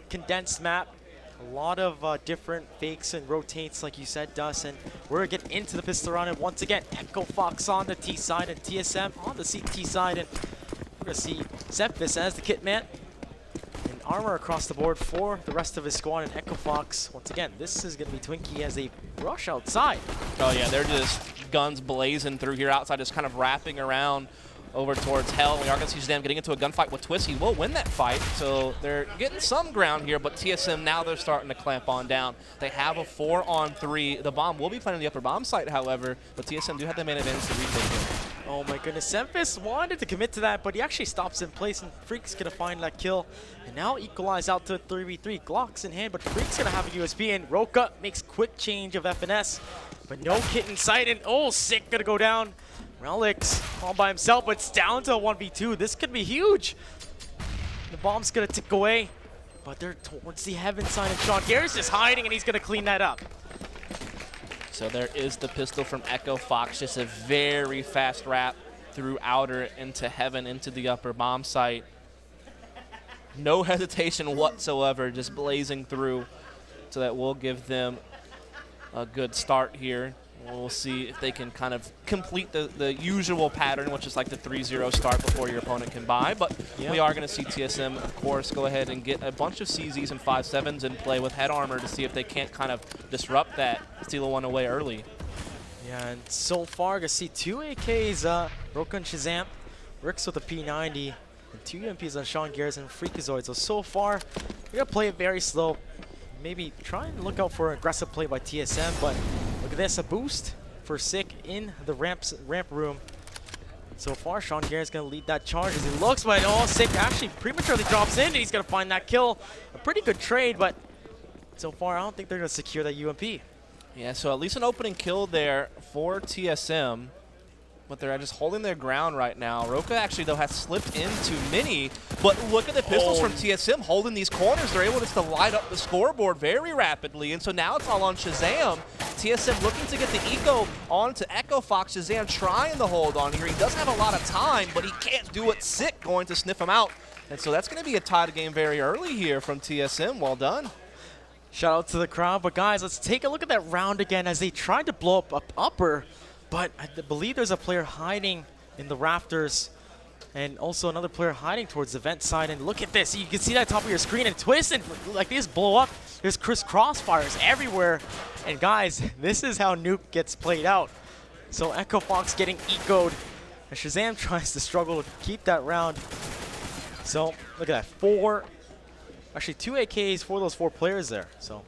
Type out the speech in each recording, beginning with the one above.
Condensed map. A lot of different fakes and rotates, like you said, Dust. And we're going to get into the pistol round. And once again, Echo Fox on the T side and TSM on the CT side. And we're going to see Zephys as the kit man. And armor across the board for the rest of his squad. And Echo Fox, once again, this is going to be Twinkie as they rush outside. Oh yeah, they're just guns blazing through here outside, just kind of wrapping around over towards Hell. We are going to see them getting into a gunfight with Twist. He will win that fight, so they're getting some ground here, but TSM now they're starting to clamp on down. They have a 4-on-3. The bomb will be playing on the upper bomb site, however, but TSM do have the main advantage to retake it. Oh my goodness, Zephys wanted to commit to that, but he actually stops in place, and Freak's going to find that kill. And now equalize out to a 3v3. Glocks in hand, but Freak's going to have a USB, and Roka makes quick change of FNS. But no kit in sight, and oh, Sick going to go down. Relics all by himself, but it's down to a 1v2. This could be huge. The bomb's going to tick away, but they're towards the heaven side, and Sean Gare's just hiding, and he's going to clean that up. So there is the pistol from Echo Fox, just a very fast wrap through outer into heaven, into the upper bomb site. No hesitation whatsoever, just blazing through. So that will give them a good start here. We'll see if they can kind of complete the usual pattern, which is like the 3-0 start before your opponent can buy. But we are going to see TSM, of course, go ahead and get a bunch of CZs and 5.7s in play with head armor to see if they can't kind of disrupt that, steal one away early. Yeah, and so far, going to see 2 AKs, Roka and Shazam, Ricks with a P90, and 2 UMPs on Sean Gares and Freakazoid. So far, we're going to play it very slow. Maybe try and look out for an aggressive play by TSM, but look at this, a boost for Sick in the ramp room. So far, Sean Gare's going to lead that charge as he looks, but oh, Sick actually prematurely drops in, and he's going to find that kill. A pretty good trade, but so far, I don't think they're going to secure that UMP. Yeah, so at least an opening kill there for TSM, but they're just holding their ground right now. Roka actually, though, has slipped into Mini, but look at the pistols from TSM holding these corners. They're able just to light up the scoreboard very rapidly, and so now it's all on Shazam. TSM looking to get the eco onto Echo Fox. Shazam trying to hold on here. He doesn't have a lot of time, but he can't do it. Sick going to sniff him out, and so that's going to be a tied game very early here from TSM. Well done. Shout out to the crowd, but guys, let's take a look at that round again as they tried to blow up upper. But I believe there's a player hiding in the rafters and also another player hiding towards the vent side. And look at this. You can see that top of your screen and twist and like these blow up. There's crossfires everywhere. And guys, this is how Nuke gets played out. So Echo Fox getting ecoed. And Shazam tries to struggle to keep that round. So look at that. Actually 2 AKs for those 4 players there. So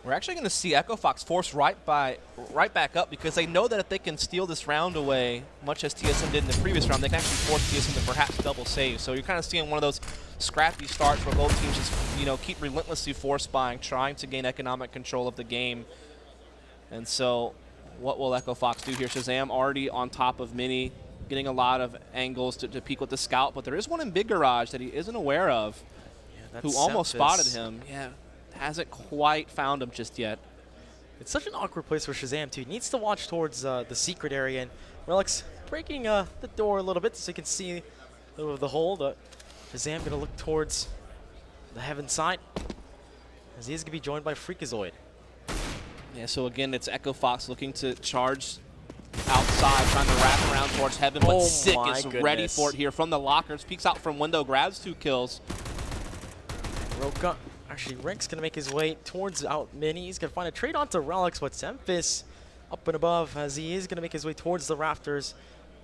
we're actually going to see Echo Fox force right back up because they know that if they can steal this round away, much as TSM did in the previous round, they can actually force TSM to perhaps double save. So you're kind of seeing one of those scrappy starts where both teams just keep relentlessly force buying, trying to gain economic control of the game. And so what will Echo Fox do here? Shazam already on top of Mini, getting a lot of angles to peek with the scout, but there is one in Big Garage that he isn't aware of, who almost spotted him. Yeah. Hasn't quite found him just yet. It's such an awkward place for Shazam, too. He needs to watch towards the secret area, and Relic's breaking the door a little bit so you can see a little of the hole. Shazam going to look towards the heaven side as he is going to be joined by Freakazoid. Yeah, so again, it's Echo Fox looking to charge outside, trying to wrap around towards heaven, but Sick is ready for it here from the lockers. Peeks out from window, grabs 2 kills. Roka. Actually, Rink's going to make his way towards out Mini. He's going to find a trade onto Relics, but Zephys up and above as he is going to make his way towards the rafters.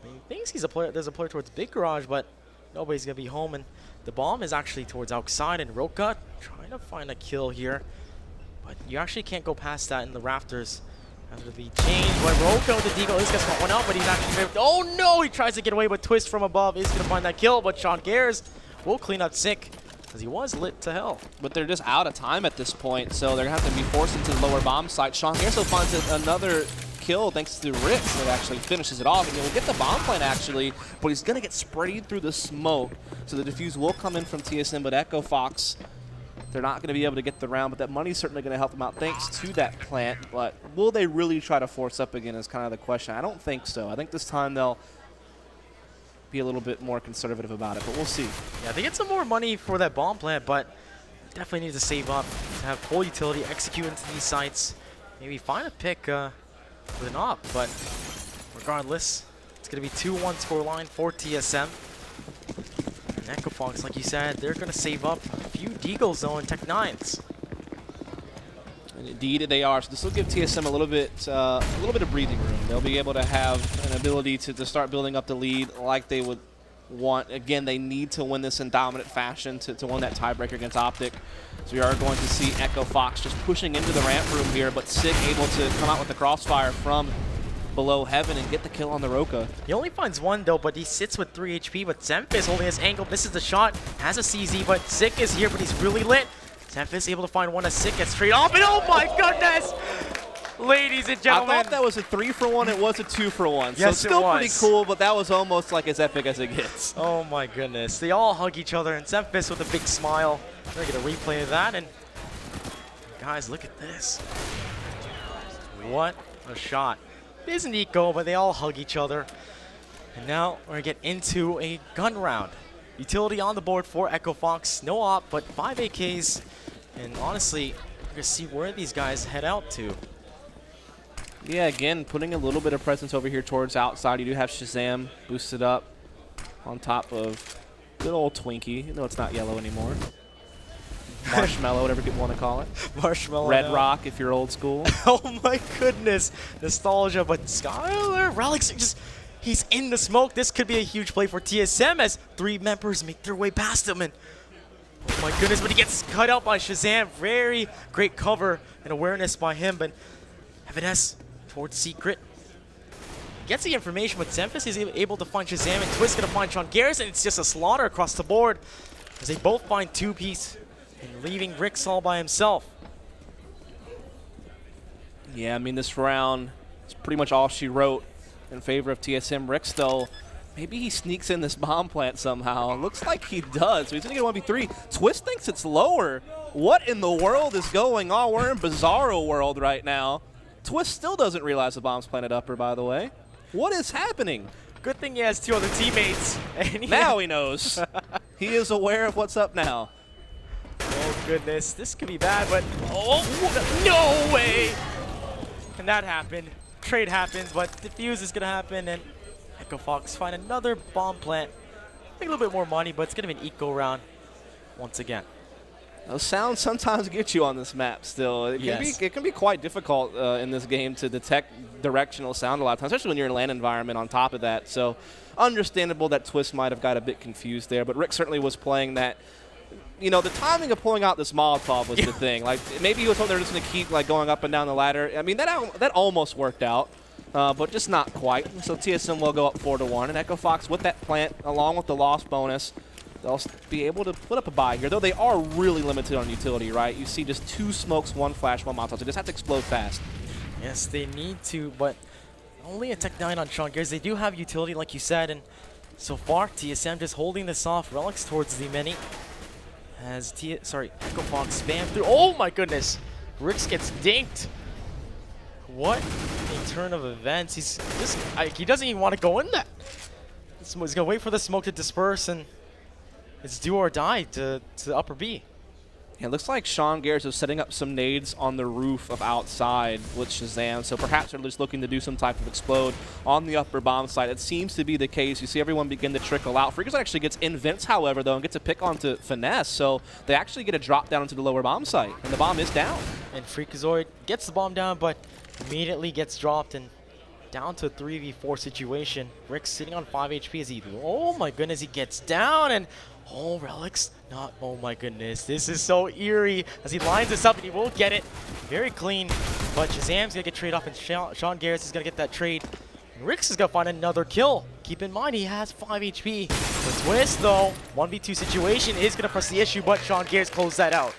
He thinks there's a player towards Big Garage, but nobody's going to be home. And the bomb is actually towards outside, and Roka trying to find a kill here. But you actually can't go past that in the rafters after the change. But Roka with the deagle is going to spot one out, but he's actually... Oh no! He tries to get away, but Twist from above is going to find that kill, but Sean Gares will clean up Sick, because he was lit to hell. But they're just out of time at this point, so they're going to have to be forced into the lower bomb site. Sean Garso finds another kill thanks to Ritz that actually finishes it off. And he'll get the bomb plant, actually, but he's going to get sprayed through the smoke. So the defuse will come in from TSM, but Echo Fox, they're not going to be able to get the round, but that money's certainly going to help them out thanks to that plant. But will they really try to force up again is kind of the question. I don't think so. I think this time they'll be a little bit more conservative about it, but we'll see. Yeah, they get some more money for that bomb plant, but definitely need to save up to have full utility, execute into these sites, maybe find a pick with an op, but regardless, it's going to be 2-1 scoreline for TSM. And Echo Fox, like you said, they're going to save up a few Deagle Zone Tech 9s. And indeed, they are. So this will give TSM a little bit of breathing room. They'll be able to have an ability to start building up the lead like they would want. Again, they need to win this in dominant fashion to win that tiebreaker against Optic. So we are going to see Echo Fox just pushing into the ramp room here, but Sick able to come out with the crossfire from below Heaven and get the kill on the Roka. He only finds one though, but he sits with 3 HP, but Zemphis holding his angle, misses the shot, has a CZ, but Sick is here, but he's really lit. Zemphis able to find one as Sick gets straight off, and oh my goodness! Ladies and gentlemen. I thought that was a 3-for-1, it was a 2-for-1. Yes, so still pretty cool, but that was almost like as epic as it gets. Oh my goodness. They all hug each other, and Zemphis with a big smile. They're going to replay that, and guys, look at this. What a shot. It isn't eco, but they all hug each other. And now we're going to get into a gun round. Utility on the board for Echo Fox. No op, but 5 AKs. And honestly, we're going to see where these guys head out to. Yeah, again, putting a little bit of presence over here towards outside. You do have Shazam boosted up on top of good old Twinkie, even though it's not yellow anymore. Marshmallow, whatever people want to call it. Marshmallow. Red Rock, if you're old school. Oh my goodness. Nostalgia, but Skylar Relics just, he's in the smoke. This could be a huge play for TSM as 3 members make their way past him. And oh my goodness, but he gets cut out by Shazam. Very great cover and awareness by him, but Evan towards Secret. Gets the information, but Zemphis is able to find Shazam, and Twist gonna find Sean Garrison. It's just a slaughter across the board as they both find 2-piece and leaving Rix all by himself. Yeah, I mean, this round is pretty much all she wrote in favor of TSM. Rix, though, maybe he sneaks in this bomb plant somehow. Looks like he does. So he's going to get a 1v3. Twist thinks it's lower. What in the world is going on? We're in Bizarro world right now. Twist still doesn't realize the bomb's planted upper, by the way. What is happening? Good thing he has 2 other teammates. And Now he knows. He is aware of what's up now. Oh goodness, this could be bad, but oh no way! And that happened. Trade happens, but defuse is gonna happen, and Echo Fox find another bomb plant. Make a little bit more money, but it's gonna be an eco round once again. Those sounds sometimes get you on this map still. It can be quite difficult in this game to detect directional sound a lot of times, especially when you're in a LAN environment on top of that. So understandable that Twist might have got a bit confused there, but Rick certainly was playing that. You know, the timing of pulling out this Molotov was the thing. Like, maybe he was hoping they were just going to keep, like, going up and down the ladder. I mean, that almost worked out, but just not quite. So TSM will go up 4-1, and Echo Fox with that plant, along with the loss bonus, they'll be able to put up a buy here, though they are really limited on utility, right? You see just 2 smokes, 1 flash, 1 Molotov. They just have to explode fast. Yes, they need to, but only a Tech 9 on Sean Gears. They do have utility, like you said, and so far, TSM just holding this off. Relics towards the mini. As Echo Fox spam through. Oh my goodness! Rix gets dinked. What a turn of events. He doesn't even want to go in that. He's gonna wait for the smoke to disperse, and it's do or die to upper B. Yeah, it looks like Sean Garrett is setting up some nades on the roof of outside with Shazam, so perhaps they're just looking to do some type of explode on the upper bomb side. It seems to be the case. You see everyone begin to trickle out. Freakazoid actually gets in vents, however, though, and gets a pick onto Finesse, so they actually get a drop down into the lower bomb site, and the bomb is down. And Freakazoid gets the bomb down, but immediately gets dropped and down to a 3v4 situation. Rick's sitting on 5 HP as he, oh my goodness, he gets down, and oh, Relics, not, oh my goodness, this is so eerie as he lines this up and he will get it. Very clean, but Shazam's gonna get trade off and Sean Garrett is gonna get that trade. And Rix is gonna find another kill. Keep in mind, he has 5 HP. The Twist, though, 1v2 situation is gonna press the issue, but Sean Garrett closed that out.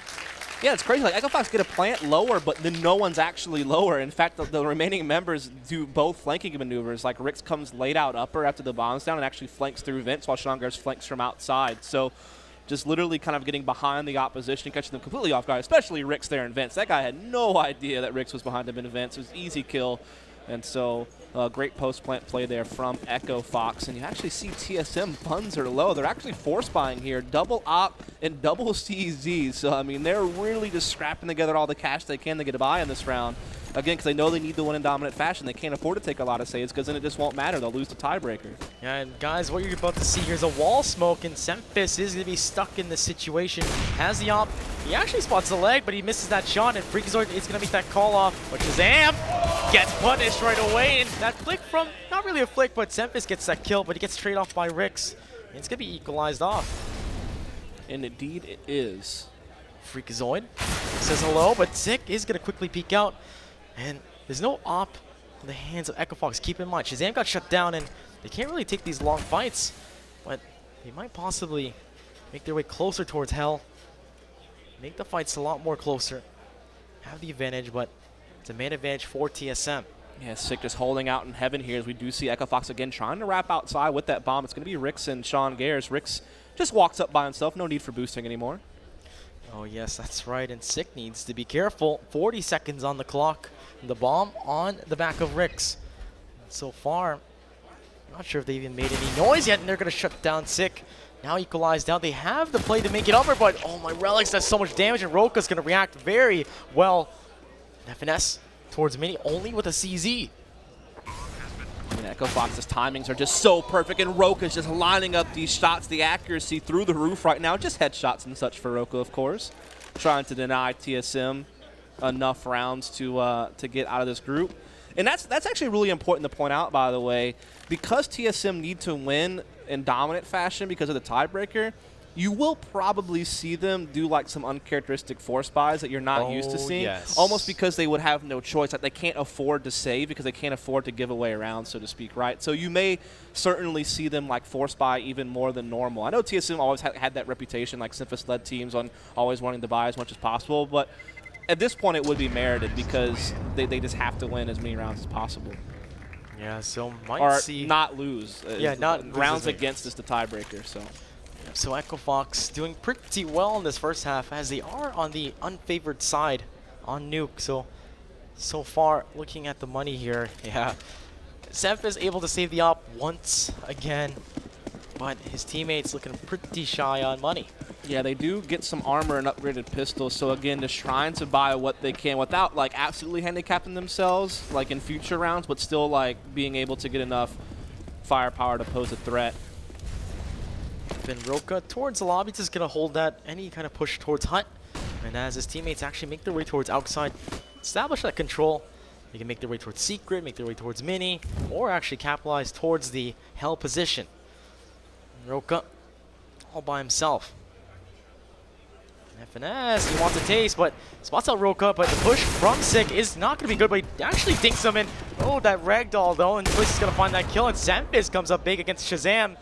Yeah, it's crazy. Like, Echo Fox get a plant lower, but then no one's actually lower. In fact, the remaining members do both flanking maneuvers. Like, Rix comes laid out upper after the bomb's down and actually flanks through vents while Sean Garrett flanks from outside. So just literally kind of getting behind the opposition, catching them completely off guard, especially Rix there in vents. That guy had no idea that Rix was behind him in vents. It was an easy kill. And so Great post-plant play there from Echo Fox. And you actually see TSM funds are low. They're actually force buying here. Double op and double CZ. So, I mean, they're really just scrapping together all the cash they can to get a buy in this round. Again, because they know they need to win in dominant fashion. They can't afford to take a lot of saves because then it just won't matter. They'll lose the tiebreaker. Yeah, and guys, what you're about to see here is a wall smoke, and Semphis is going to be stuck in this situation. Has the op. He actually spots the leg, but he misses that shot, and Freakazoid is going to make that call off. But Shazam gets punished right away, and that flick from, not really a flick, but Semphis gets that kill, but he gets trade off by Rix. And it's going to be equalized off. And indeed it is. Freakazoid says hello, but Zick is going to quickly peek out. And there's no op in the hands of Echo Fox. Keep in mind, Shazam got shut down, and they can't really take these long fights. But they might possibly make their way closer towards Hell. Make the fights a lot more closer. Have the advantage, but it's a man advantage for TSM. Yeah, Sick just holding out in heaven here as we do see Echo Fox again trying to wrap outside with that bomb. It's going to be Rix and Sean Gares. Rix just walks up by himself. No need for boosting anymore. Oh, yes, that's right. And Sick needs to be careful. 40 seconds on the clock. The bomb on the back of Rix. So far, I'm not sure if they even made any noise yet, and they're going to shut down Sick. Now equalized out. They have the play to make it over, but oh, my Relics does so much damage, and Roka's going to react very well. FNS towards Mini only with a CZ. And Echo Fox's timings are just so perfect, and Roka's just lining up these shots, the accuracy through the roof right now. Just headshots and such for Roka, of course. Trying to deny TSM enough rounds to get out of this group. And that's actually really important to point out, by the way. Because TSM need to win in dominant fashion because of the tiebreaker, you will probably see them do like some uncharacteristic force buys that you're not used to seeing. Yes. Almost because they would have no choice. Like they can't afford to save because they can't afford to give away rounds, so to speak, right? So you may certainly see them like force buy even more than normal. I know TSM always had that reputation, like Semphis-led teams, on always wanting to buy as much as possible, but at this point it would be merited because they just have to win as many rounds as possible. Yeah, so might Or see. not lose. Yeah, not lose rounds as many. against is the tiebreaker, so. So Echo Fox doing pretty well in this first half, as they are on the unfavored side on Nuke. So far, looking at the money here, yeah, Semphis able to save the op once again, but his teammates looking pretty shy on money. Yeah, they do get some armor and upgraded pistols, so again, just trying to buy what they can without like absolutely handicapping themselves like in future rounds, but still like being able to get enough firepower to pose a threat. Then Roka towards the lobby, just gonna hold that any kind of push towards Hut. And as his teammates actually make their way towards outside, establish that control, they can make their way towards Secret, make their way towards Mini, or actually capitalize towards the Hell position. And Roka all by himself. FNS, he wants a taste, but spots out Roka, but the push from Sick is not going to be good, but he actually dinks him in. Oh, that ragdoll though, and Twist is going to find that kill, and Semphis comes up big against Shazam.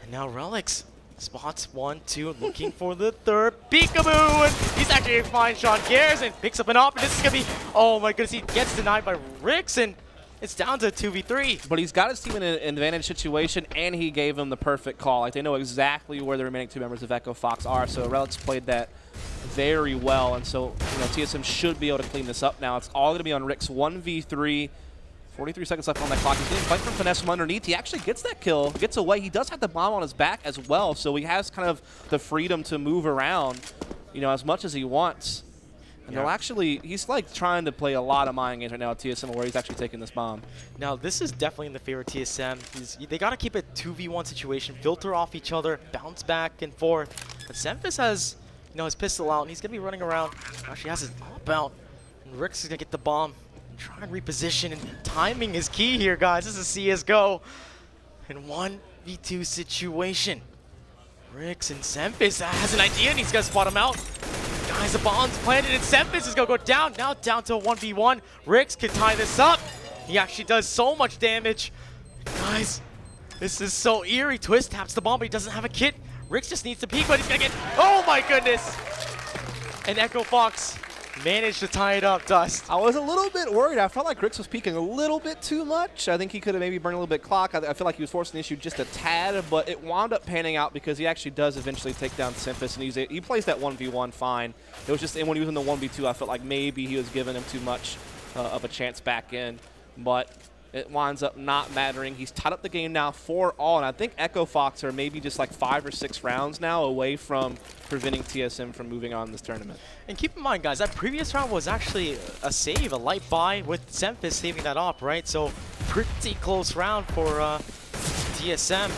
And now Relics spots 1, 2, looking for the third. Peekaboo! And he's actually going to find Sean Gares and picks up an op, and this is going to be, oh my goodness, he gets denied by Rix, and it's down to 2v3. But he's got his team in an advantage situation, and he gave them the perfect call. Like they know exactly where the remaining two members of Echo Fox are, so Relics played that very well, and so TSM should be able to clean this up now. It's all going to be on Rix 1v3. 43 seconds left on that clock. He's getting fight from Finesse from underneath. He actually gets that kill, gets away. He does have the bomb on his back as well, so he has kind of the freedom to move around, as much as he wants. And they'll actually, he's like trying to play a lot of mind games right now at TSM where he's actually taking this bomb. Now, this is definitely in the favor of TSM. They got to keep a 2v1 situation, filter off each other, bounce back and forth. But Semphis has, his pistol out, and he's going to be running around. Actually has his op out, and Rix is going to get the bomb. Try and reposition, and timing is key here, guys. This is CSGO in 1v2 situation. Rix and Semphis has an idea, and he's gonna spot him out. Guys, the bomb's planted, and Semphis is gonna go down. Now down to a 1v1. Rix can tie this up. He actually does so much damage. Guys, this is so eerie. Twist taps the bomb, but he doesn't have a kit. Rix just needs to peek, but he's gonna get, oh my goodness! And Echo Fox managed to tie it up, Dust. I was a little bit worried. I felt like Rix was peeking a little bit too much. I think he could have maybe burned a little bit clock. I feel like he was forcing the issue just a tad, but it wound up panning out because he actually does eventually take down Semphis, and he plays that 1v1 fine. It was just when he was in the 1v2, I felt like maybe he was giving him too much of a chance back in. But it winds up not mattering. He's tied up the game now 4-all, and I think Echo Fox are maybe just like 5 or 6 rounds now away from preventing TSM from moving on in this tournament. And keep in mind, guys, that previous round was actually a save, a light buy with Semphis saving that up, right? So pretty close round for TSM.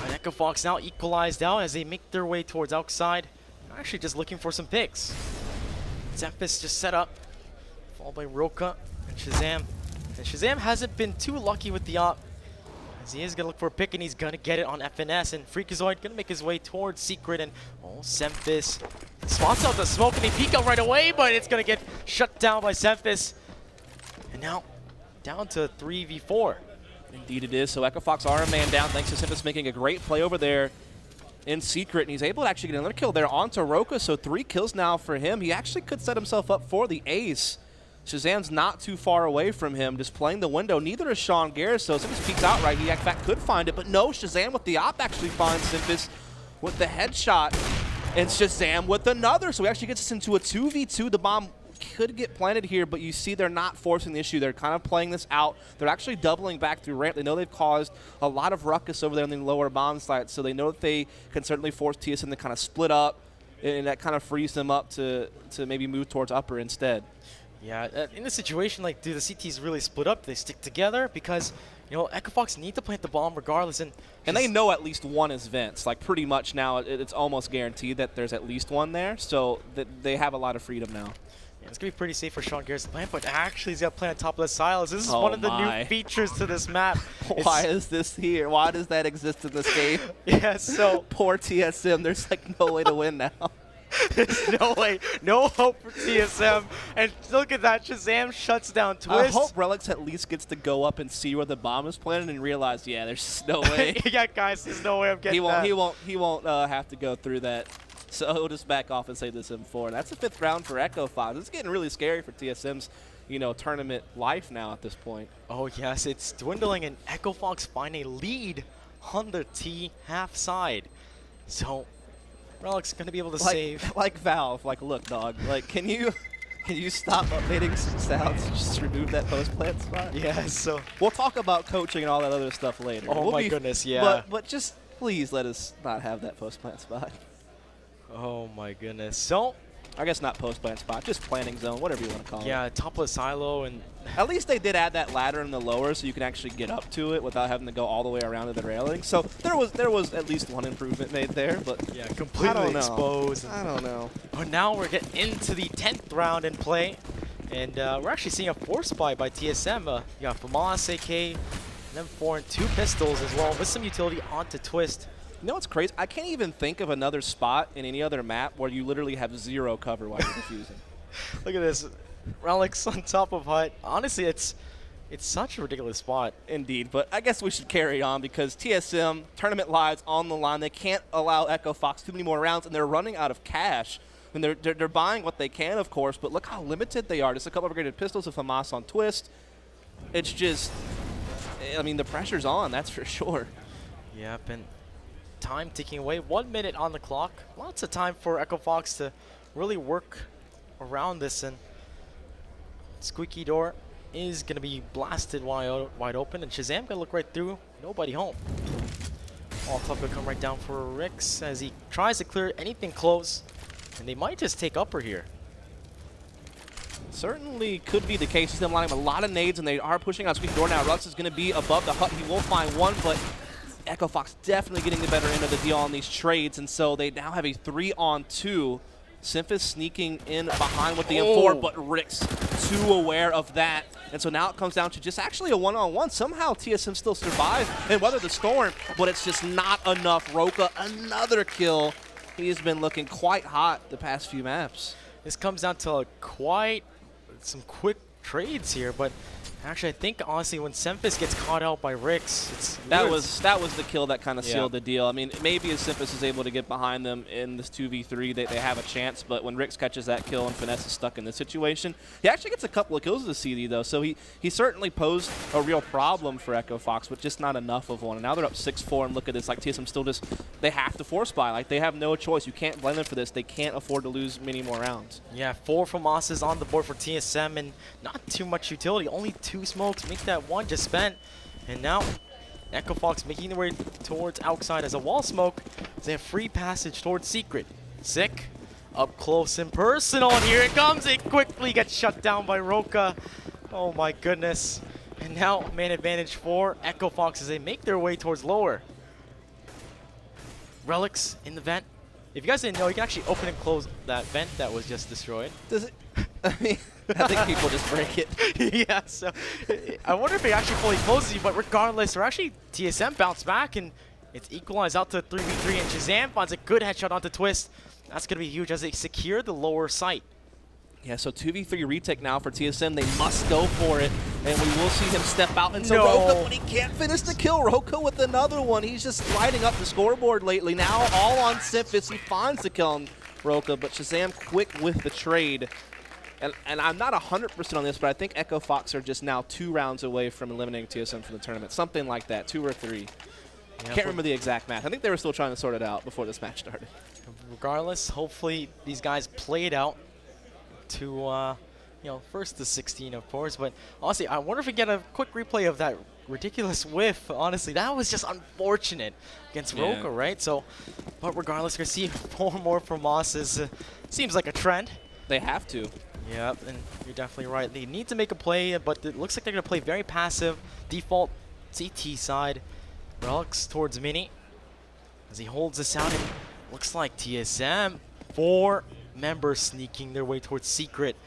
And Echo Fox now equalized out as they make their way towards outside. They're actually just looking for some picks. Semphis just set up, followed by Roka and Shazam. And Shazam hasn't been too lucky with the op, as he is going to look for a pick, and he's going to get it on FNS. And Freakazoid going to make his way towards Secret, and Semphis spots out the smoke, and they peek out right away, but it's going to get shut down by Semphis. And now down to 3v4. Indeed it is. So Echo Fox are a man down thanks to Semphis making a great play over there in Secret, and he's able to actually get another kill there onto Roka, so 3 kills now for him. He actually could set himself up for the ace. Shazam's not too far away from him, just playing the window. Neither is Sean Garris, so Semphis peeks out right. He in fact could find it, but no, Shazam with the op actually finds Semphis with the headshot, and Shazam with another. So he actually gets us into a 2v2. The bomb could get planted here, but you see they're not forcing the issue. They're kind of playing this out. They're actually doubling back through ramp. They know they've caused a lot of ruckus over there on the lower bomb site, so they know that they can certainly force TSM to kind of split up, and that kind of frees them up to maybe move towards upper instead. Yeah, in a situation like, do the CTs really split up? They stick together because, you know, Echo Fox need to plant the bomb regardless. And they know at least one is Vince. Like, pretty much now it's almost guaranteed that there's at least one there, so they have a lot of freedom now. Yeah, it's going to be pretty safe for Sean Garris to plant, but actually he's got to plant on top of the silos. This is one of the new features to this map. Why is this here? Why does that exist in this game? Yeah, so poor TSM. There's like no way to win now. There's no way, no hope for TSM. And look at that, Shazam shuts down Twist. I hope Relics at least gets to go up and see where the bomb is planted and realize, yeah, there's just no way. Yeah, guys, there's no way I'm getting that. He won't have to go through that. So he'll just back off and save this M4. And that's the 5th round for Echo Fox. It's getting really scary for TSM's, you know, tournament life now at this point. Oh yes, it's dwindling, and Echo Fox find a lead on the T half side. So Relic's gonna be able to save. Like Valve, like, look, dog, like, can you stop updating some sounds and just remove that post plant spot? Yeah, so we'll talk about coaching and all that other stuff later. Oh my goodness, yeah. But just please let us not have that post plant spot. Oh my goodness. So I guess not post plant spot, just planning zone, whatever you want to call it. Yeah, top of the silo, and at least they did add that ladder in the lower so you can actually get up to it without having to go all the way around to the railing. So there was at least one improvement made there, but yeah, completely exposed. I don't know. But now we're getting into the 10th round in play, and we're actually seeing a force buy by TSM. You got FAMAS, AK, and then 4 and 2 pistols as well, with some utility onto Twist. You know what's crazy? I can't even think of another spot in any other map where you literally have 0 cover while you're defusing. Look at this. Relics on top of Hut. Honestly, it's such a ridiculous spot. Indeed, but I guess we should carry on because TSM, tournament lives on the line. They can't allow Echo Fox too many more rounds, and they're running out of cash. And they're buying what they can, of course, but look how limited they are. Just a couple of upgraded pistols with FAMAS on Twist. It's just, I mean, the pressure's on, that's for sure. Yep, and time ticking away. 1 minute on the clock. Lots of time for Echo Fox to really work around this, and squeaky door is going to be blasted wide open, and Shazam going to look right through. Nobody home. All tough to come right down for Rix as he tries to clear anything close, and they might just take upper here. Certainly could be the case. He's lining up a lot of nades, and they are pushing out squeaky door now. Rux is going to be above the hut. He will find one, but Echo Fox definitely getting the better end of the deal on these trades, and so they now have a 3-on-2. Semphis sneaking in behind with the M4, but Rix too aware of that. And so now it comes down to just actually a 1-on-1. Somehow TSM still survives and weather the storm, but it's just not enough. Roka, another kill. He's been looking quite hot the past few maps. This comes down to some quick trades here, but actually, I think honestly, when Semphis gets caught out by Rix, that was the kill that kind of sealed the deal. I mean, maybe if Semphis is able to get behind them in this 2v3, they have a chance. But when Rix catches that kill and Finesse is stuck in this situation, he actually gets a couple of kills with the CD though. So he certainly posed a real problem for Echo Fox, but just not enough of one. And now they're up 6-4, and look at this. Like TSM still they have to force buy. Like they have no choice. You can't blame them for this. They can't afford to lose many more rounds. Yeah, 4 FAMASs on the board for TSM, and not too much utility. Only 2 2 smokes, make that 1 just spent. And now Echo Fox making their way towards outside as a wall smoke. They have free passage towards Secret. Sick, up close and personal, and here it comes. It quickly gets shut down by Roka. Oh my goodness. And now man advantage for Echo Fox as they make their way towards lower. Relics in the vent. If you guys didn't know, you can actually open and close that vent that was just destroyed. Does it? I mean, I think people just break it. Yeah, so I wonder if it actually fully closes you, but regardless, we're actually TSM bounced back and it's equalized out to 3v3, and Shazam finds a good headshot onto Twist. That's going to be huge as they secure the lower site. Yeah, so 2v3 retake now for TSM. They must go for it, and we will see him step out into No. Roka, but he can't finish the kill. Roka with another one. He's just lighting up the scoreboard lately. Now all on Simphis. He finds the kill on Roka, but Shazam quick with the trade. And I'm not 100% on this, but I think Echo Fox are just now 2 rounds away from eliminating TSM from the tournament. Something like that, 2 or 3. Yeah, Can't remember the exact math. I think they were still trying to sort it out before this match started. Regardless, hopefully these guys play it out to, you know, first to 16, of course. But honestly, I wonder if we get a quick replay of that ridiculous whiff. Honestly, that was just unfortunate against Roka, right? So, but regardless, we're going to see 4 more from Moss. Seems like a trend. They have to. Yep, and you're definitely right. They need to make a play, but it looks like they're going to play very passive. Default CT side. Relics towards Mini as he holds this out. And looks like TSM, 4 members sneaking their way towards Secret.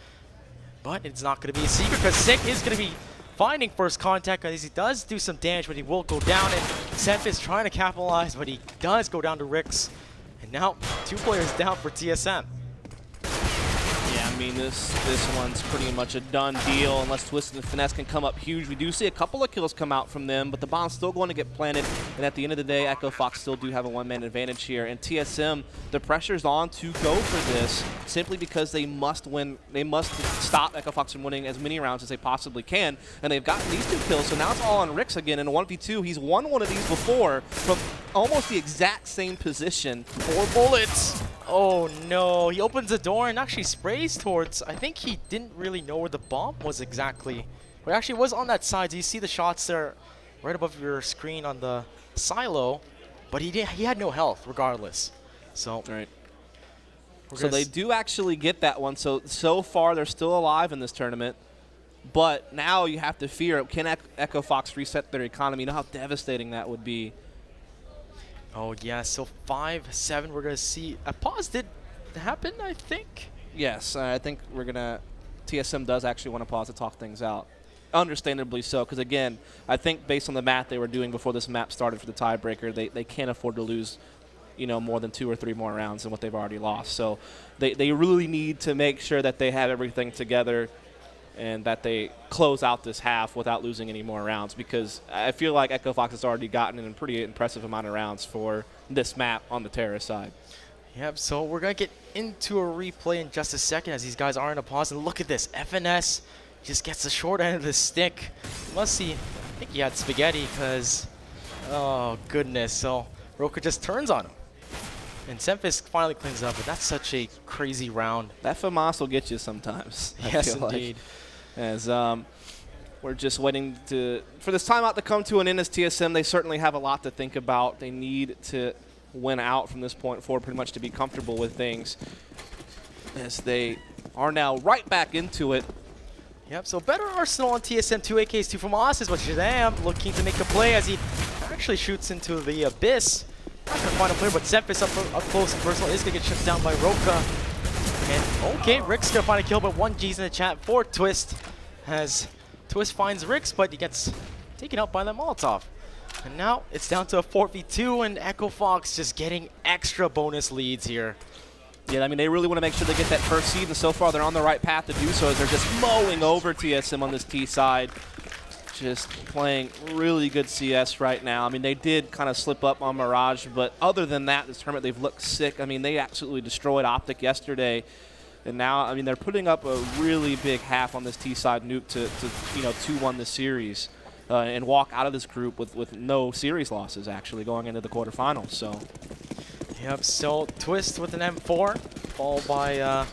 But it's not going to be a secret because Sick is going to be finding first contact as he does do some damage, but he will go down. And Semph is trying to capitalize, but he does go down to Rix. And now 2 players down for TSM. Yeah, I mean, this one's pretty much a done deal unless Twist and Finesse can come up huge. We do see a couple of kills come out from them, but the bomb's still going to get planted. And at the end of the day, Echo Fox still do have a 1-man advantage here. And TSM, the pressure's on to go for this simply because they must win. They must stop Echo Fox from winning as many rounds as they possibly can. And they've gotten these 2 kills, so now it's all on Rix again in a 1v2. He's won one of these before from almost the exact same position. 4 bullets. Oh no, he opens the door and actually sprays towards, I think he didn't really know where the bomb was exactly. But it actually was on that side. So you see the shots there right above your screen on the silo, but he had no health regardless. So, right. So they do actually get that one. So far they're still alive in this tournament. But now you have to fear, can Echo Fox reset their economy? You know how devastating that would be. Oh yeah, so 5-7, we're gonna see a pause did happen, I think. Yes, I think we're gonna. TSM does actually want to pause to talk things out, understandably so. Because again, I think based on the math they were doing before this map started for the tiebreaker, they can't afford to lose, you know, more than 2 or 3 more rounds than what they've already lost. So they really need to make sure that they have everything together and that they close out this half without losing any more rounds, because I feel like Echo Fox has already gotten a pretty impressive amount of rounds for this map on the terrorist side. Yep, so we're going to get into a replay in just a second as these guys are in a pause. And look at this, FNS just gets the short end of the stick. Must see, I think he had spaghetti because, oh goodness. So Roka just turns on him. And Semphis finally cleans up, but that's such a crazy round. That FAMAS will get you sometimes. Yes, indeed. As we're just waiting for this timeout to come to an end as TSM. They certainly have a lot to think about. They need to win out from this point forward pretty much to be comfortable with things, as they are now right back into it. Yep, so better arsenal on TSM, 2 AKs, 2 from Ossis, but Shazam looking to make a play as he actually shoots into the abyss. Not gonna find a player, but Semphis up close and personal is gonna get shut down by Roka. And okay, Rick's gonna find a kill, but 1G's in the chat for Twist, as Twist finds Rix, but he gets taken out by that Molotov. And now it's down to a 4v2, and Echo Fox just getting extra bonus leads here. Yeah, I mean, they really want to make sure they get that first seed, and so far they're on the right path to do so as they're just mowing over TSM on this T side. Just playing really good CS right now. I mean, they did kind of slip up on Mirage, but other than that, this tournament, they've looked sick. I mean, they absolutely destroyed Optic yesterday. And now, I mean, they're putting up a really big half on this T side Nuke to you know, 2-1 the series. And walk out of this group with no series losses, actually, going into the quarterfinals. So, yep, so Twist with an M4, followed by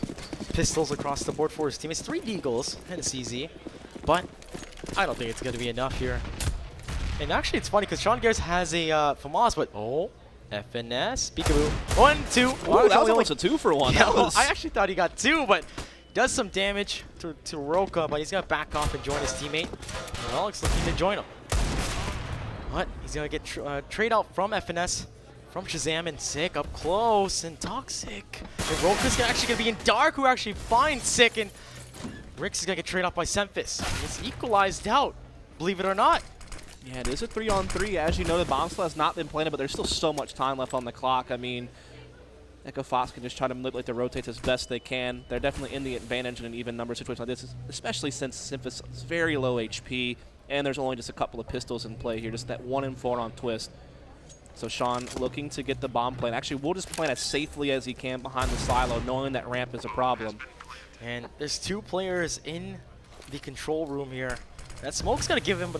pistols across the board for his teammates. 3 Deagles and a CZ, but I don't think it's going to be enough here. And actually, it's funny because Sean Garris has a FAMAS, but FNS, peekaboo. 1, 2. Ooh, that was almost a 2 for 1. Yeah, well, I actually thought he got 2, but does some damage to Roka, but he's going to back off and join his teammate. And Alex looking to join him. But he's going to get trade out from FNS, from Shazam, and Sick up close, and Toxic. And Roka's actually going to be in Dark, who actually finds Sick, and Rix is going to get traded off by Semphis. It's equalized out, believe it or not. Yeah, it is a 3-on-3. As you know, the bomb slot has not been planted, but there's still so much time left on the clock. I mean, Echo Fox can just try to manipulate the rotates as best they can. They're definitely in the advantage in an even number situation like this, especially since Semphis is very low HP, and there's only just a couple of pistols in play here, just that 1 and 4 on Twist. So Sean looking to get the bomb plant. Actually, we'll just plant as safely as he can behind the silo, knowing that ramp is a problem. And there's 2 players in the control room here. That smoke's gonna give them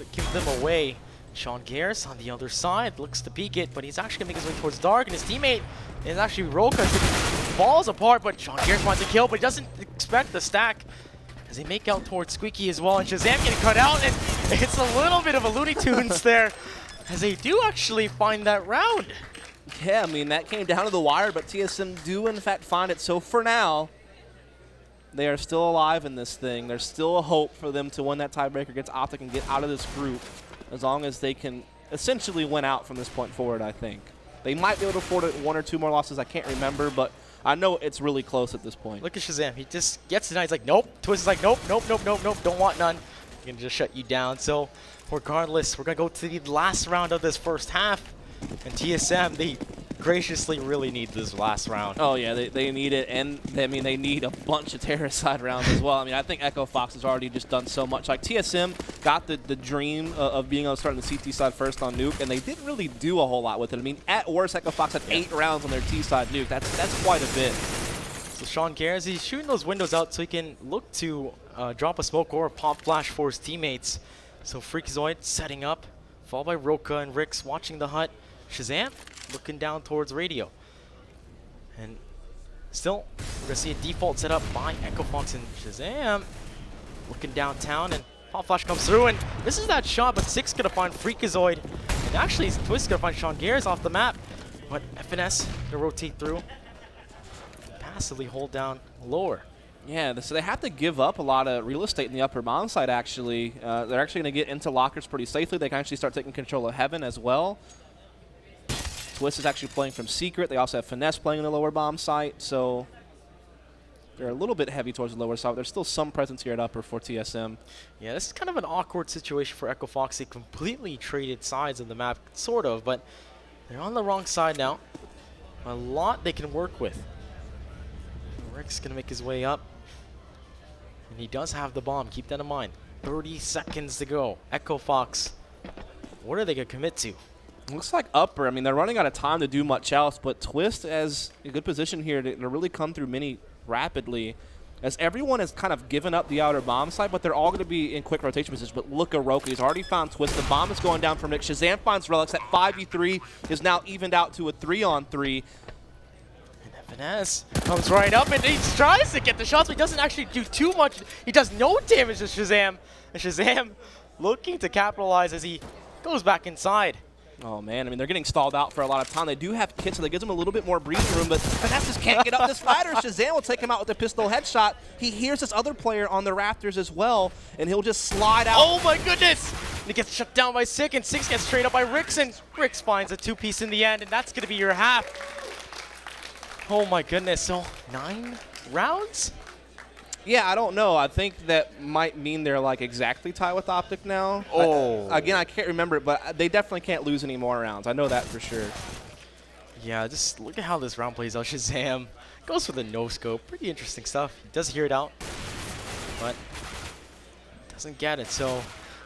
away. Sean Garris on the other side looks to peek it, but he's actually gonna make his way towards Dark, and his teammate is actually Roka. Falls apart, but Sean Garris wants to kill, but he doesn't expect the stack as they make out towards Squeaky as well. And Shazam getting cut out, and it's a little bit of a Looney Tunes there as they do actually find that round. Yeah, I mean, that came down to the wire, but TSM do in fact find it. So for now, they are still alive in this thing. There's still a hope for them to win that tiebreaker against Optic and get out of this group, as long as they can essentially win out from this point forward, I think. They might be able to afford 1 or 2 more losses. I can't remember, but I know it's really close at this point. Look at Shazam. He just gets denied. He's like, nope. Twist is like, nope, nope, nope, nope, nope. Don't want none. I'm going to just shut you down. So regardless, we're going to go to the last round of this first half. And TSM, they graciously really need this last round. Oh, yeah, they need it, and I mean, they need a bunch of Terracide rounds as well. I mean, I think Echo Fox has already just done so much. Like, TSM got the dream of being able to start on the CT side first on Nuke, and they didn't really do a whole lot with it. I mean, at worst, Echo Fox had 8 rounds on their T side Nuke. That's quite a bit. So Sean Garris, he's shooting those windows out so he can look to drop a smoke or a pop flash for his teammates. So Freakazoid setting up, followed by Roka and Rix watching the hut. Shazam looking down towards Radio. And still, we're going to see a default set up by Echo Fox, and Shazam looking downtown, and Pop Flash comes through, and this is that shot, but Six going to find Freakazoid. And actually, Twist going to find Sean Garris off the map. But FNS going to rotate through, passively hold down lower. Yeah, so they have to give up a lot of real estate in the upper bomb side, actually. They're actually going to get into lockers pretty safely. They can actually start taking control of Heaven as well. Twist is actually playing from Secret. They also have Finesse playing in the lower bomb site, so they're a little bit heavy towards the lower side. There's still some presence here at upper for TSM. Yeah, this is kind of an awkward situation for Echo Fox. They completely traded sides of the map, sort of, but they're on the wrong side now. A lot they can work with. Rick's going to make his way up, and he does have the bomb. Keep that in mind. 30 seconds to go. Echo Fox, what are they going to commit to? Looks like upper. I mean, they're running out of time to do much else, but Twist has a good position here to really come through mini rapidly, as everyone has kind of given up the outer bomb side, but they're all going to be in quick rotation position. But look at Roka. He's already found Twist. The bomb is going down from Nick. Shazam finds Relics. That 5v3 is now evened out to a 3-on-3. And FNS comes right up, and he tries to get the shots, but he doesn't actually do too much. He does no damage to Shazam. And Shazam looking to capitalize as he goes back inside. Oh, man. I mean, they're getting stalled out for a lot of time. They do have kits, so that gives them a little bit more breathing room, but Finesse just can't get up this ladder. Shazam will take him out with a pistol headshot. He hears this other player on the rafters as well, and he'll just slide out. Oh, my goodness! And he gets shut down by Sick, and Six gets straight up by Rix, and Rix finds a 2-piece in the end, and that's going to be your half. Oh, my goodness. So, 9 rounds? Yeah, I don't know. I think that might mean they're like exactly tied with Optic now. Oh. Again, I can't remember it, but they definitely can't lose any more rounds. I know that for sure. Yeah, just look at how this round plays out. Shazam goes for the no-scope. Pretty interesting stuff. He does hear it out, but doesn't get it. So,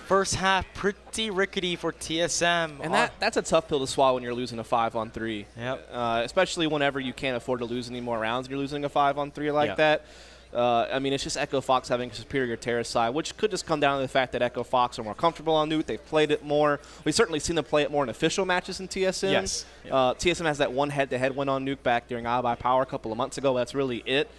first half, pretty rickety for TSM. And that's a tough pill to swallow when you're losing a 5-on-3. Yep. Especially whenever you can't afford to lose any more rounds and you're losing a 5-on-3 like that. I mean, it's just Echo Fox having a superior terrace side, which could just come down to the fact that Echo Fox are more comfortable on Nuke. They've played it more. We've certainly seen them play it more in official matches in TSM. Yes. TSM has that one head-to-head win on Nuke back during I by Power a couple of months ago. That's really it.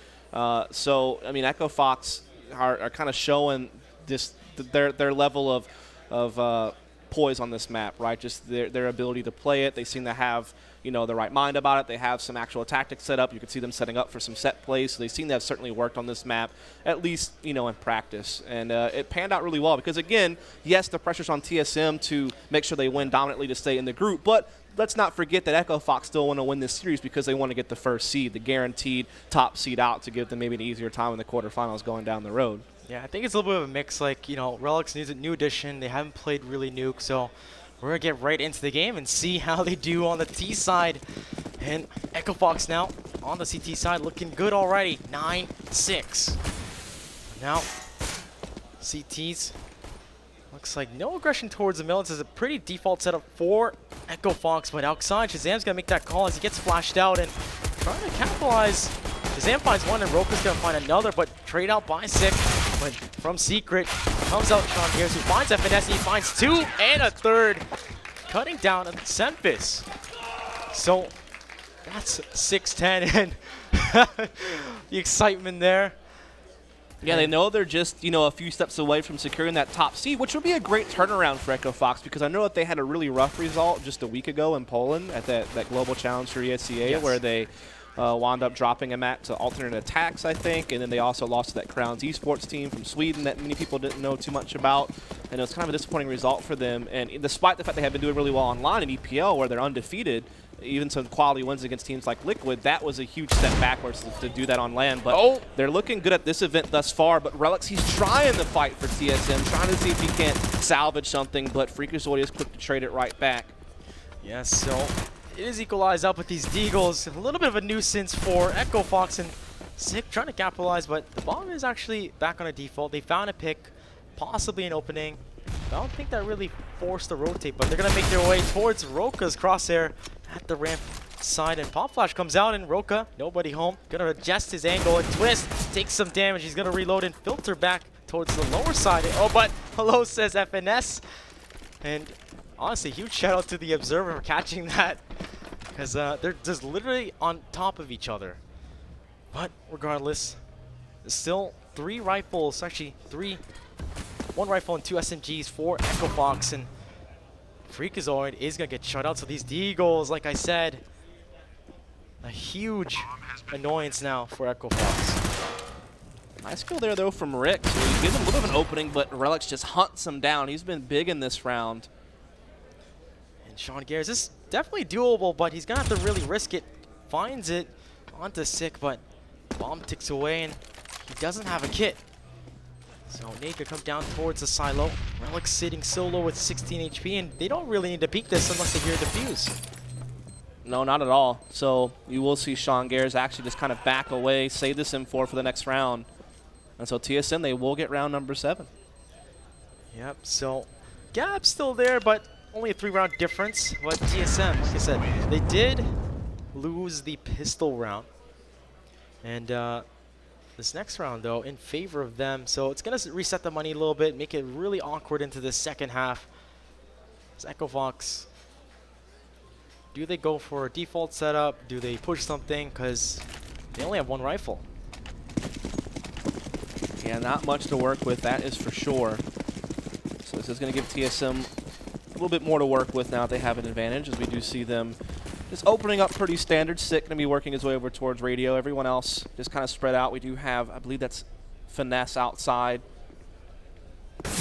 So, I mean, Echo Fox are kind of showing this their level of poise on this map, right? Just their ability to play it. They seem to have, you know, the right mind about it. They have some actual tactics set up. You can see them setting up for some set plays. So they seem to have certainly worked on this map, at least, you know, in practice. And it panned out really well because, again, yes, the pressure's on TSM to make sure they win dominantly to stay in the group, but let's not forget that Echo Fox still want to win this series because they want to get the first seed, the guaranteed top seed out to give them maybe an easier time in the quarterfinals going down the road. Yeah, I think it's a little bit of a mix. Like, you know, Relics needs a new addition. They haven't played really Nuke, so we're going to get right into the game and see how they do on the T side. And Echo Fox now on the CT side looking good already. 9-6. Now, CTs. Looks like no aggression towards the middle. This is a pretty default setup for Echo Fox, but outside, Shazam's going to make that call as he gets flashed out and trying to capitalize. Shazam finds one and Roka's going to find another, but trade out by Sick. But from Secret comes out Sean Gears, who finds FNS, and he finds two and a third, cutting down Semphis. So that's 6-10, and the excitement there. Yeah, they know they're just, you know, a few steps away from securing that top seed, which would be a great turnaround for Echo Fox because I know that they had a really rough result just a week ago in Poland at that Global Challenge for ESCA, yes, where they wound up dropping a mat to alternate attacks, I think, and then they also lost to that Crowns esports team from Sweden that many people didn't know too much about, and it was kind of a disappointing result for them. And despite the fact they have been doing really well online in EPL, where they're undefeated, even some quality wins against teams like Liquid, that was a huge step backwards to do that on land. But they're looking good at this event thus far. But Relics, he's trying to fight for TSM, trying to see if he can't salvage something, but Freakazoid is quick to trade it right back. Yes, so it is equalized up with these Deagles. A little bit of a nuisance for Echo Fox, and Sick trying to capitalize, but the bomb is actually back on a default. They found a pick, possibly an opening. I don't think that really forced the rotate, but they're going to make their way towards Roka's crosshair at the ramp side, and Pop Flash comes out, and Roka, nobody home, going to adjust his angle and twist, takes some damage. He's going to reload and filter back towards the lower side. Oh, but hello, says FNS. And honestly, huge shout out to the Observer for catching that, because they're just literally on top of each other. But regardless, there's still three rifles, actually one rifle and two SMGs for Echo Fox, and Freakazoid is going to get shut out. So these Deagles, like I said, a huge annoyance now for Echo Fox. Nice kill there, though, from Rick. So he gives him a little bit of an opening, but Relics just hunts him down. He's been big in this round. And Sean Gears, this is definitely doable, but he's going to have to really risk it. Finds it onto Sick, but bomb ticks away, and he doesn't have a kit. So Nuke comes down towards the silo. Relics sitting solo with 16 HP, and they don't really need to peek this unless they hear the fuse. No, not at all. So you will see Sean Gears actually just kind of back away, save this M4 for the next round. And so TSM, they will get round number 7. Yep, so gap's still there, but only a 3-round difference. But TSM, like I said, they did lose the pistol round. And this next round, though, in favor of them. So it's going to reset the money a little bit, make it really awkward into the second half. It's Echo Fox. Do they go for a default setup? Do they push something? Because they only have one rifle. Yeah, not much to work with, that is for sure. So this is going to give TSM a little bit more to work with now that they have an advantage, as we do see them just opening up pretty standard. Sick going to be working his way over towards radio. Everyone else just kind of spread out. We do have, I believe that's Finesse outside,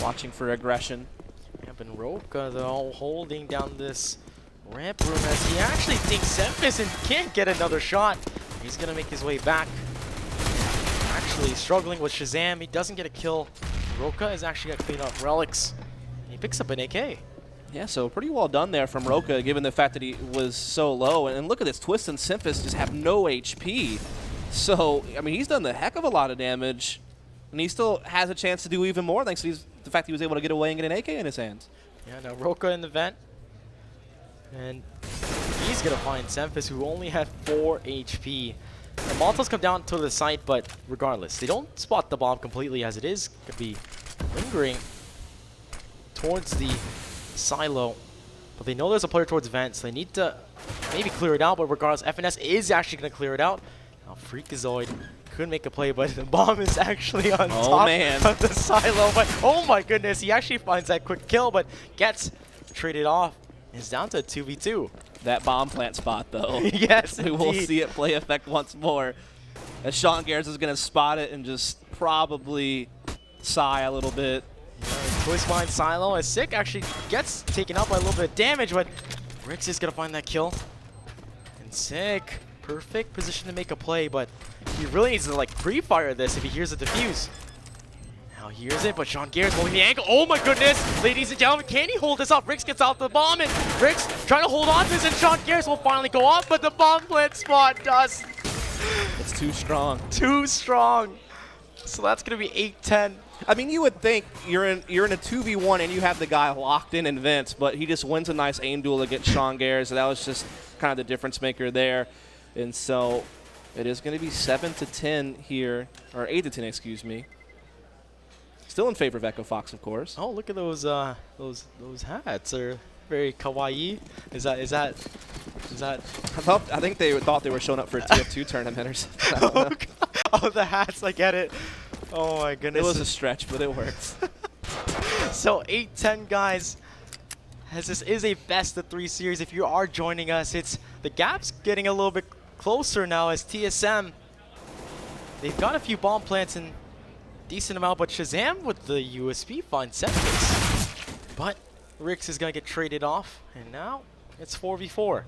watching for aggression. Yep, and Roka, though, holding down this ramp room as he actually thinks Semphis and can't get another shot. He's going to make his way back. Actually struggling with Shazam. He doesn't get a kill. Roka is actually going to clean up Relics. And he picks up an AK. Yeah, so pretty well done there from Roka, given the fact that he was so low. And look at this, Twist and Semphis just have no HP. So, I mean, he's done the heck of a lot of damage. And he still has a chance to do even more thanks to the fact he was able to get away and get an AK in his hands. Yeah, now Roka in the vent. And he's going to find Semphis, who only had 4 HP. The Molotovs come down to the site, but regardless, they don't spot the bomb completely, as it is going to be lingering towards the silo. But they know there's a player towards vent, so they need to maybe clear it out. But regardless, FNS is actually going to clear it out. Now Freakazoid could make a play, but the bomb is actually on Oh, top man. of the silo. But oh my goodness, he actually finds that quick kill, but gets traded off. It's down to 2v2. That bomb plant spot, though. Yes, We will indeed. see it play effect once more. As Sean Garrett is going to spot it and just probably sigh a little bit. Twist mine silo as Sick actually gets taken out by a little bit of damage, but Rix is gonna find that kill. And Sick, perfect position to make a play, but he really needs to like pre-fire this if he hears the defuse. Now he hears it, but Sean Garrett's holding the angle. Oh my goodness, ladies and gentlemen, can he hold this up? Rix gets out the bomb, and Rix trying to hold on to this, and Sean Garrett will finally go off, but the bomb plant spot does It's too strong. too strong. So that's gonna be 8-10. I mean, you would think you're in a 2v1 and you have the guy locked in Vince, but he just wins a nice aim duel against Sean Garrett, so that was just kind of the difference maker there. And so it is going to be 7-10 here, or 8-10, excuse me. Still in favor of Echo Fox, of course. Oh, look at those hats. They're very kawaii. Is that? I think they thought they were showing up for a TF2 tournament or something. I don't know. Oh, the hats. I get it. Oh my goodness. It was a stretch, but it worked. So 8-10 guys. As this is a best of 3 series, if you are joining us, it's the gap's getting a little bit closer now as TSM. They've got a few bomb plants and decent amount, but Shazam with the USP finds Septis. But Rix is gonna get traded off, and now it's 4v4.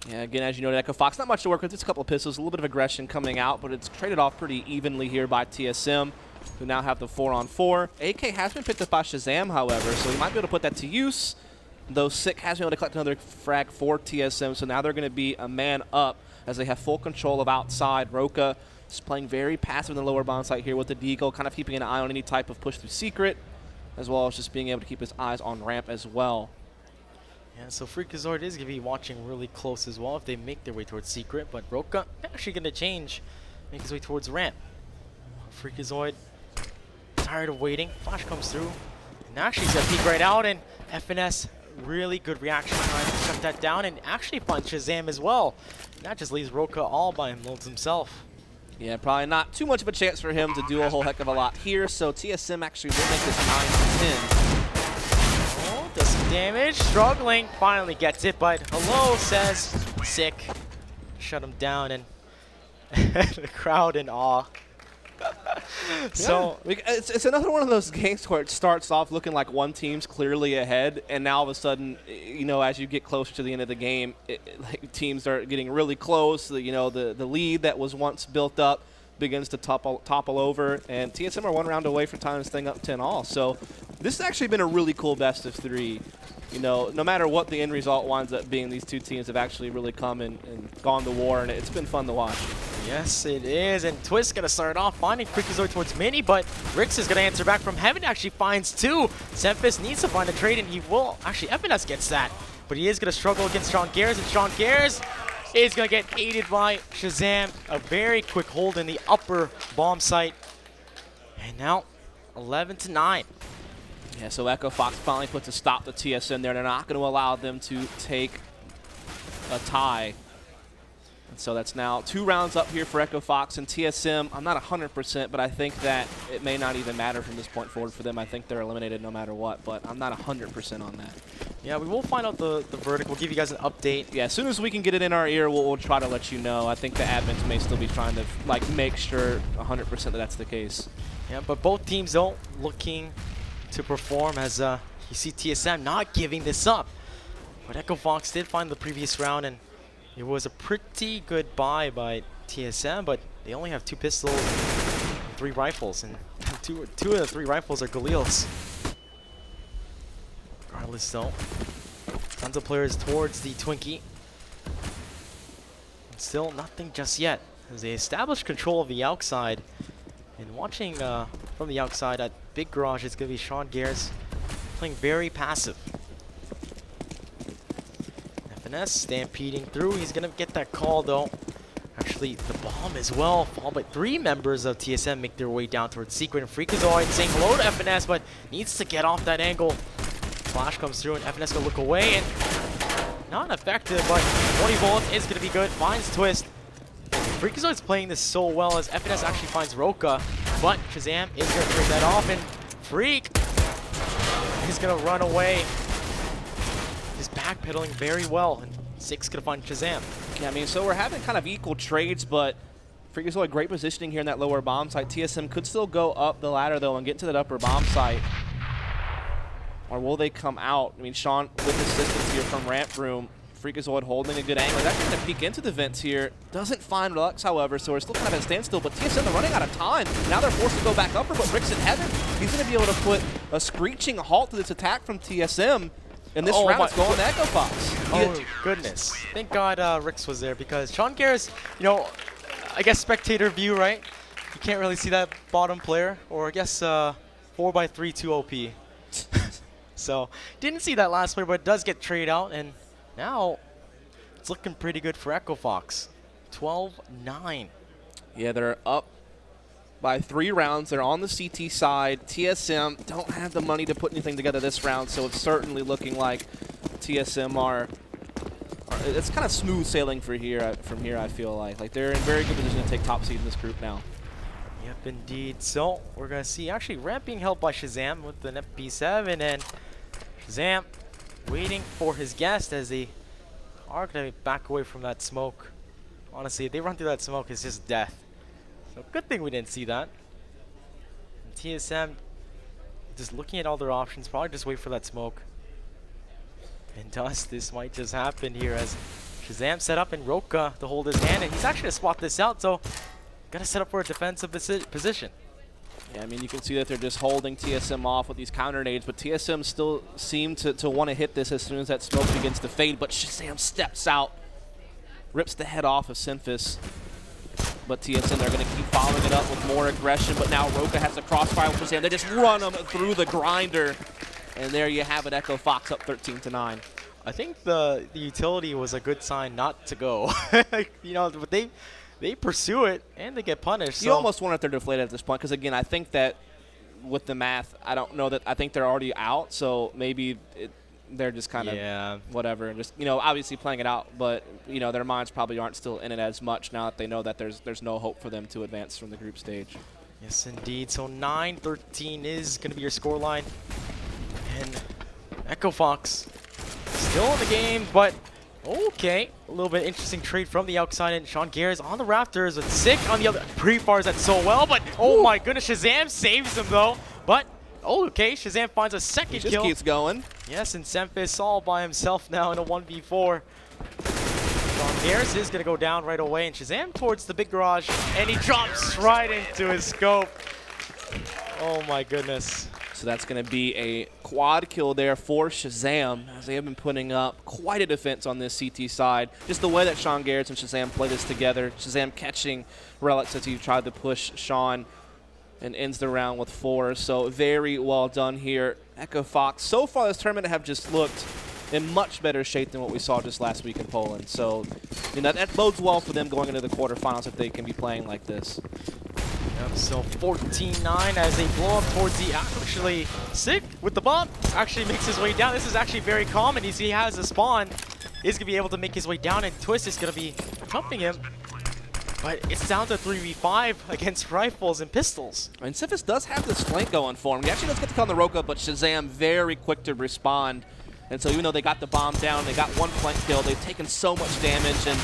Yeah, again, as you noted, Echo Fox, not much to work with. Just a couple of pistols, a little bit of aggression coming out, but it's traded off pretty evenly here by TSM, who now have the 4-on-4. AK has been picked up by Shazam, however, so he might be able to put that to use, though Sick has been able to collect another frag for TSM, so now they're going to be a man up as they have full control of outside. Roka is playing very passive in the lower bomb site here with the deagle, kind of keeping an eye on any type of push through secret, as well as just being able to keep his eyes on ramp as well. Yeah, so Freakazoid is going to be watching really close as well if they make their way towards Secret, but Roka actually going to change, make his way towards ramp. Freakazoid, tired of waiting, flash comes through, and actually he's going to peek right out, and FNS, really good reaction time to shut that down, and actually finds Shazam as well. And that just leaves Roka all by himself. Yeah, probably not too much of a chance for him to do a whole heck of a lot here, so TSM actually will make this 9-10. Does some damage, struggling, finally gets it, but hello says Sick. Shut him down, and the crowd in awe. So yeah. It's another one of those games where it starts off looking like one team's clearly ahead, and now all of a sudden, you know, as you get closer to the end of the game, like teams are getting really close. You know, the lead that was once built up begins to topple over, and TSM are one round away from tying this thing up 10-all. So this has actually been a really cool best of 3. You know, no matter what the end result winds up being, these two teams have actually really come and gone to war, and it's been fun to watch. yes, it is, and Twist gonna start off finding Freakazoid towards Mini, but Rix is gonna answer back from Heaven, actually finds 2. Semphis needs to find a trade, and he will. Actually, FNS gets that, but he is gonna struggle against Sean Garrett, and Sean Garrett is going to get aided by Shazam. A very quick hold in the upper bomb site. And now 11-9. Yeah, so Echo Fox finally puts a stop to TSM there. They're not going to allow them to take a tie. And so that's now 2 rounds up here for Echo Fox and TSM. I'm not 100%, but I think that it may not even matter from this point forward for them. I think they're eliminated no matter what, but I'm not 100% on that. Yeah, we will find out the verdict. We'll give you guys an update. Yeah, as soon as we can get it in our ear, we'll try to let you know. I think the admins may still be trying to like make sure 100% that that's the case. Yeah, but both teams though looking to perform as you see TSM not giving this up. But Echo Fox did find the previous round, and it was a pretty good buy by TSM, but they only have 2 pistols and 3 rifles, and two of the 3 rifles are Galil's. Regardless though, tons of players towards the Twinkie. And still nothing just yet, as they establish control of the outside. And watching from the outside at Big Garage, it's going to be Sean Garrett playing very passive. FNS stampeding through. He's going to get that call though. Actually, the bomb as well. All but 3 members of TSM make their way down towards Secret, and Freakazoid saying hello to FNS, but needs to get off that angle. Flash comes through, and FNS gonna look away, and not effective, but 20 bullets is gonna be good. Finds Twist. Freakazoid's playing this so well as FNS actually finds Roka, but Shazam is going to trade that off, and Freak is going to run away. He's backpedaling very well, and 6 going to find Shazam. Yeah, I mean, so we're having kind of equal trades, but Freakazoid, great positioning here in that lower bomb site. TSM could still go up the ladder, though, and get to that upper bomb site. Or will they come out? I mean, Sean with assistance here from Ramp Room. Freakazoid holding a good angle. He's actually going to peek into the vents here. Doesn't find Lux, however, so we're still kind of at a standstill. But TSM, they're running out of time. Now they're forced to go back upper, but Rick's in heaven. He's going to be able to put a screeching halt to this attack from TSM. And this round's going to Echo Fox. Oh, goodness. Thank God Rix was there, because Sean Garris, you know, I guess spectator view, right? You can't really see that bottom player, or I guess 4x3 2 OP. So, didn't see that last player, but it does get traded out, and now it's looking pretty good for Echo Fox. 12-9. Yeah, they're up by 3 rounds. They're on the CT side. TSM don't have the money to put anything together this round, so it's certainly looking like TSM are it's kind of smooth sailing from here, I feel like. Like, they're in very good position to take top seed in this group now. Yep, indeed. So, we're going to see actually Ramp being held by Shazam with an FP7, and Shazam waiting for his guest as they are going to back away from that smoke. Honestly, if they run through that smoke, it's just death. So good thing we didn't see that. And TSM just looking at all their options, probably just wait for that smoke. And thus, this might just happen here as Shazam set up in Roka to hold his hand, and he's actually going to spot this out, so got to set up for a defensive position. Yeah, I mean, you can see that they're just holding TSM off with these counter nades, but TSM still seem to want to hit this as soon as that smoke begins to fade, but Shazam steps out, rips the head off of Synthis. But TSM, they're going to keep following it up with more aggression, but now Roka has the crossfire with Shazam. They just run him through the grinder, and there you have it, Echo Fox up 13-9. I think the utility was a good sign not to go. You know, but they pursue it, and they get punished. You almost wonder if they're deflated at this point, because, again, I think that with the math, I don't know that – I think they're already out, so maybe they're just kind of whatever. And just, you know, obviously playing it out, but, you know, their minds probably aren't still in it as much now that they know that there's no hope for them to advance from the group stage. Yes, indeed. So 9-13 is going to be your scoreline. And Echo Fox still in the game, but okay. A little bit interesting trade from the outside, and Sean Garris on the rafters with Sick on the other. Pre-fires that so well, but oh my goodness, Shazam saves him though. But okay, Shazam finds a second kill. Just keeps going. Yes, and Semphis all by himself now in a 1v4. Sean Garris is going to go down right away, and Shazam towards the big garage, and he drops right into his scope. Oh my goodness. So that's going to be a quad kill there for Shazam, as they have been putting up quite a defense on this CT side. Just the way that Sean Garris and Shazam play this together. Shazam catching Relics as he tried to push Sean and ends the round with 4. So very well done here. Echo Fox, so far this tournament, have just looked in much better shape than what we saw just last week in Poland. So, you know, that bodes well for them going into the quarterfinals if they can be playing like this. Yep, so 14-9 as they blow up towards the actually Sick with the bomb. Actually makes his way down. This is actually very common. He has a spawn. He's going to be able to make his way down, and Twist is going to be jumping him. But it's down to 3v5 against rifles and pistols. And Syphis does have this flank going for him. He actually does get to kill on the Roka, but Shazam very quick to respond. And so even though they got the bomb down, they got one flank kill, they've taken so much damage, and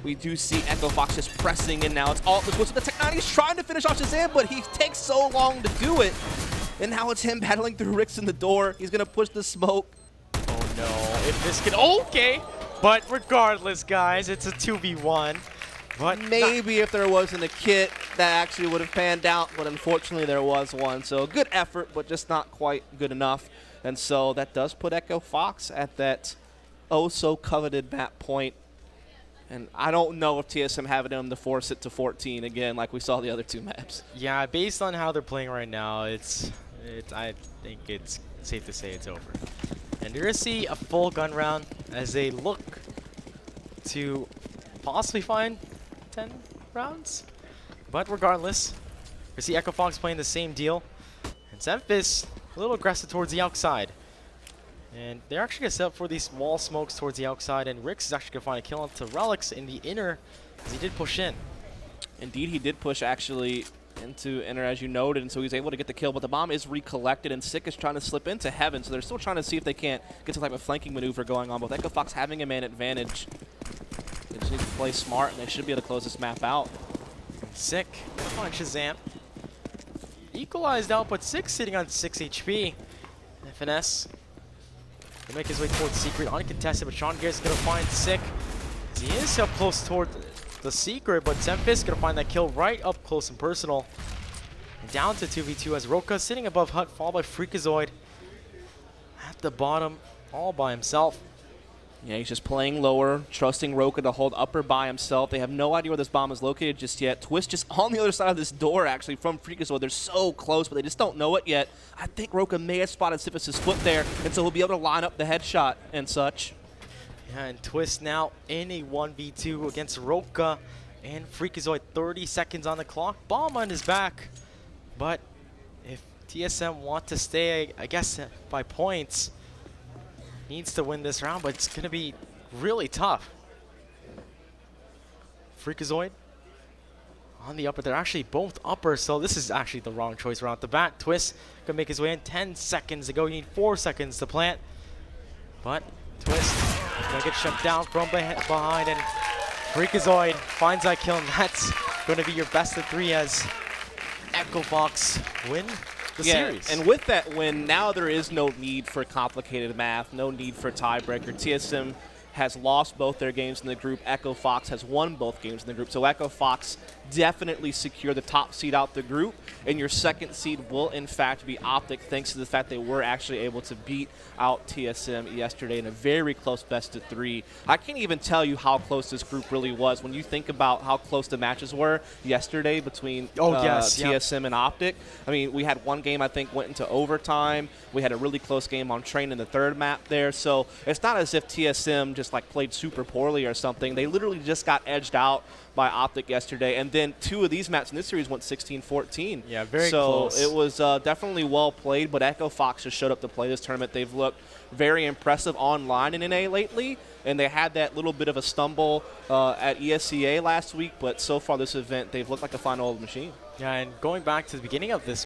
we do see Echo Fox just pressing in now. It's all the switch of the Tech-9. He's trying to finish off Shazam, but he takes so long to do it. And now it's him battling through Rix in the door. He's going to push the smoke. Oh no, if this can, okay. But regardless, guys, it's a 2v1. But maybe if there wasn't a kit, that actually would have panned out, but unfortunately there was one. So good effort, but just not quite good enough. And so that does put Echo Fox at that oh-so-coveted map point. And I don't know if TSM have it in them to force it to 14 again, like we saw the other 2 maps. Yeah, based on how they're playing right now, I think it's safe to say it's over. And you're going to see a full gun round as they look to possibly find 10 rounds. But regardless, we see Echo Fox playing the same deal. And Semphis a little aggressive towards the outside. And they're actually going to set up for these wall smokes towards the outside. And Rix is actually going to find a kill onto Relics in the inner as he did push in. Indeed, he did push actually into Enter, as you noted, and so he's able to get the kill, but the bomb is recollected, and Sick is trying to slip into Heaven, so they're still trying to see if they can't get some type of flanking maneuver going on, but with Echo Fox having a man advantage, they just need to play smart, and they should be able to close this map out. Sick. Gonna find Shazam. Equalized out, but Sick sitting on 6 HP. And Finesse will make his way towards Secret. Uncontested, but Sean Garrett's gonna find Sick. He is up close toward the Secret, but Semfis gonna find that kill right up close and personal. And down to 2v2 as Roka sitting above Hut, followed by Freakazoid at the bottom, all by himself. Yeah, he's just playing lower, trusting Roka to hold upper by himself. They have no idea where this bomb is located just yet. Twist just on the other side of this door, actually, from Freakazoid. They're so close, but they just don't know it yet. I think Roka may have spotted Sifis' foot there, and so he'll be able to line up the headshot and such. Yeah, and Twist now in a 1v2 against Roka and Freakazoid. 30 seconds on the clock. Bomb on his back. But if TSM want to stay, I guess, by points, needs to win this round, but it's going to be really tough. Freakazoid on the upper. They're actually both upper, so this is actually the wrong choice right off the bat. Twist going to make his way in. 10 seconds to go. You need 4 seconds to plant. But Twist going to get shut down from behind, and Freakazoid finds that kill, and that's going to be your best of 3 as Echo Fox win the series. And with that win, now there is no need for complicated math, no need for tiebreaker. TSM has lost both their games in the group. Echo Fox has won both games in the group. So Echo Fox definitely secure the top seed out the group, and your second seed will in fact be Optic, thanks to the fact they were actually able to beat out TSM yesterday in a very close best of 3. I can't even tell you how close this group really was when you think about how close the matches were yesterday between TSM and Optic. I mean, we had one game I think went into overtime. We had a really close game on Train in the third map there. So it's not as if TSM just like played super poorly or something. They literally just got edged out by Optic yesterday, and then 2 of these maps in this series went 16-14. Yeah, very close. So it was definitely well played, but Echo Fox just showed up to play this tournament. They've looked very impressive online in NA lately, and they had that little bit of a stumble at ESCA last week, but so far this event, they've looked like a fine old machine. Yeah, and going back to the beginning of this